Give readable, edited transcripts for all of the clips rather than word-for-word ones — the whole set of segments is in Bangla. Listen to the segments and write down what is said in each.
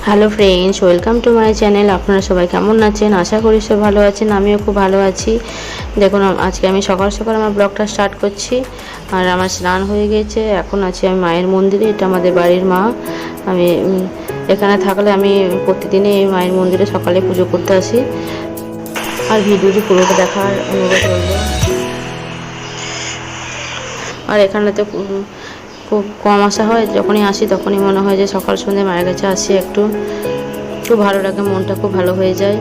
Hello friends, welcome to my channel. আপনারা সবাই কেমন আছেন? আশা করি সব ভালো আছেন। আমিও খুব ভালো আছি। দেখুন, আজকে আমি সকাল সকাল আমার ব্লগটা স্টার্ট করছি। আর আমার স্নান হয়ে গেছে। এখন আছি আমি মায়ের মন্দিরে। এটা আমাদের বাড়ির মা। আমি এখানে থাকলে আমি প্রতিদিনই এই মায়ের মন্দিরে সকালে পুজো করতে আসি। আর ভিডিওটি পুরোটা দেখার অনুরোধ রইল। আর এখানেতে খুব কম আসা হয়। যখনই আসি তখনই মনে হয় যে সকাল সন্ধ্যে মায়ের কাছে আসি, একটু ভালো লাগে, মনটা খুব ভালো হয়ে যায়।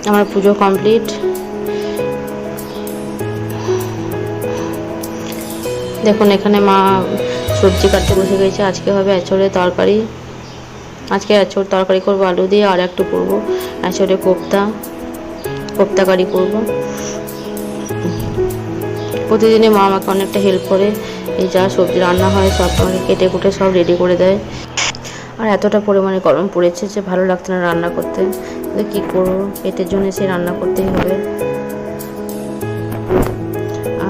আমার পুজো কমপ্লিট। দেখুন, এখানে মা সবজি কাটতে বসে গেছে। আজকে হবে এঁচড়ের তরকারি। আজকে এঁচড় তরকারি করবো আলু দিয়ে, আর একটু করবো এঁচড়ে কোপ্তা কারি করবো। প্রতিদিনই মা আমাকে অনেকটা হেল্প করে। এই যা সবজি রান্না হয় সব আমাকে কেটে কুটে সব রেডি করে দেয়। আর এতটা পরিমাণে গরম পড়েছে যে ভালো লাগছে না রান্না করতে। কী করবো, পেটের জন্য সে রান্না করতেই হবে।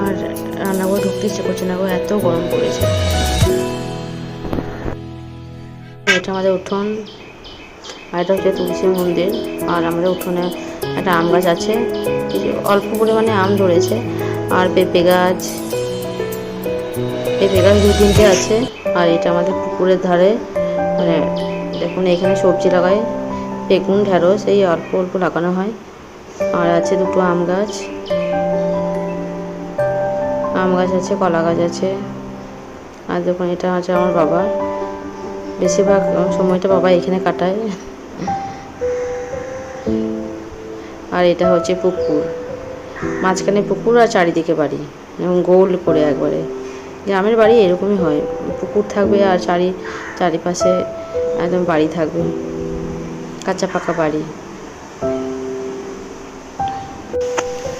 আর রান্নাঘরে ঢুকতে ইচ্ছে করছে না গো, এত গরম পড়েছে। এটা আমাদের উঠোন, আর এটা হচ্ছে তুলসী মন্দির। আর আমাদের উঠোনে একটা আম গাছ আছে, কিছু অল্প পরিমাণে আম ধরেছে। আর পেঁপে গাছ 2-3টে আছে। আর এটা আমাদের পুকুরের ধারে। মানে দেখুন, এখানে সবজি লাগায়, বেগুন, ঢেঁড়স, এই অল্প অল্প লাগানো হয়। আর আছে 2টো আম গাছ আছে, কলা গাছ আছে। আর দেখুন, এটা আছে আমার বাবা। বেশিরভাগ সময়টা বাবা এখানে কাটায়। আর এটা হচ্ছে পুকুর, মাঝখানে পুকুর আর চারিদিকে বাড়ি, এবং গোল করে একবারে। গ্রামের বাড়ি এরকমই হয়, পুকুর থাকবে আর চারিপাশে একদম বাড়ি থাকবে, কাঁচা পাকা বাড়ি।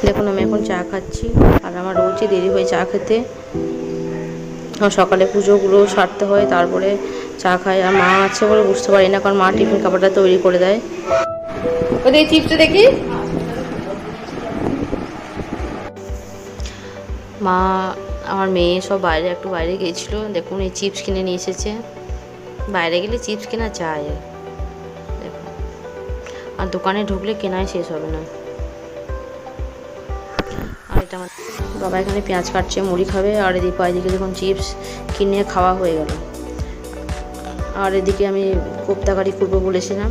দেখুন, আমি এখন চা খাচ্ছি। আর আমার রোজই দেরি হয় চা খেতে। সকালে পুজোগুলো সারতে হয়, তারপরে চা খাই। আর মা আছে বলে বুঝতে পারি না, কারণ মা টিফিন খাবারটা তৈরি করে দেয়। ওদের চিপসটা দেখি। মা, আমার মেয়ে সব একটু বাইরে গিয়েছিলো। দেখুন, এই চিপস কিনে নিয়ে এসেছে। বাইরে গেলে চিপস কেনা চাই। দেখুন, আর দোকানে ঢুকলে কেনাই শেষ হবে না। আর এটা আমার বাবা এখানে পেঁয়াজ কাটছে, মুড়ি খাবে। আর এদিকে দেখুন চিপস কিনে খাওয়া হয়ে গেল। আর এদিকে আমি কোপ্তা কারি করবো বলেছিলাম।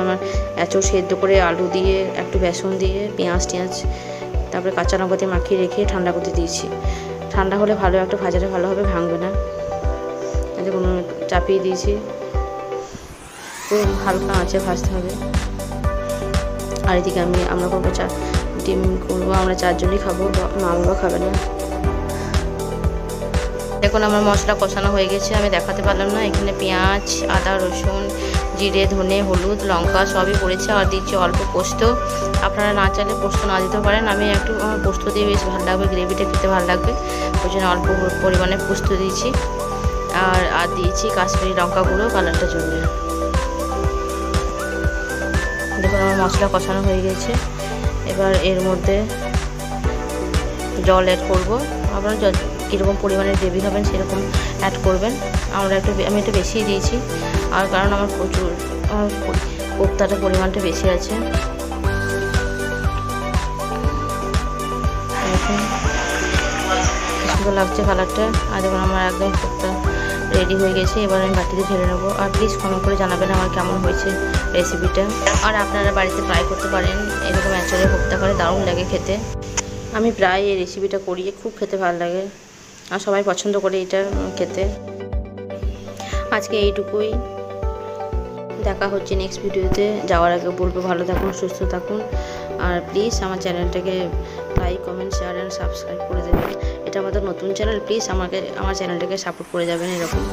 আমার এঁচড় সেদ্ধ করে আলু দিয়ে, একটু বেসন দিয়ে, পেঁয়াজ তারপরে কাঁচা লঙ্কা দিয়ে মাখিয়ে রেখে ঠান্ডা করতে দিয়েছি। ঠান্ডা হলে ভালো, একটু ভাজাটা ভালো হবে, ভাঙবে না। দেখুন, চাপিয়ে দিয়েছি, হালকা আঁচে ভাজতে হবে। আর এদিকে আমরা করবো ডিম করবো, আমরা 4জনই খাবো, মা বাবা খাবে না। দেখুন, আমার মশলা কষানো হয়ে গেছে, আমি দেখাতে পারলাম না। এখানে পেঁয়াজ, আদা, রসুন, জিরে, ধনে, হলুদ, লঙ্কা সবই পড়েছে। আর দিচ্ছি অল্প পোস্ত। আপনারা না চাইলে পোস্ত না দিতে পারেন। আমি একটু আমার পোস্ত দিয়ে বেশ ভালো লাগবে, গ্রেভিটা খেতে ভালো লাগবে, ওই জন্য অল্প পরিমাণে পোস্ত দিয়েছি। আর দিয়েছি কাশ্মীরি লঙ্কা গুঁড়ো, কালারটা জন্য। দেখুন, আমার মশলা কষানো হয়ে গেছে। এবার এর মধ্যে জল অ্যাড করবো। আপনারা কীরকম পরিমাণে গ্রেভি খাবেন সেরকম অ্যাড করবেন। আমি একটু বেশিই দিয়েছি, আর কারণ আমার কোপ্তাটা পরিমাণটা বেশি আছে। সুন্দর লাগছে কালারটা। আর দেখুন, আমার একদম কোপ্তা রেডি হয়ে গেছে। এবার আমি বাটিতে ঢেলে নেবো। আর প্লিজ কমেন্ট করে জানাবেন আমার কেমন হয়েছে রেসিপিটা। আর আপনারা বাড়িতে ট্রাই করতে পারেন, এরকম এঁচড়ে কোপ্তা করে দারুণ লাগে খেতে। আমি প্রায় এই রেসিপিটা করি, খুব খেতে ভালো লাগে, আর সবাই পছন্দ করে এটা খেতে। আজকে এইটুকুই, দেখা হচ্ছে নেক্সট ভিডিওতে। যাওয়ার আগে বলবো, ভালো থাকুন, সুস্থ থাকুন। আর প্লিজ আমার চ্যানেলটাকে like, comment, share and subscribe করে দেবেন। এটা আমাদের নতুন চ্যানেল, প্লিজ আমার চ্যানেলটাকে সাপোর্ট করে যাবেন এরকম।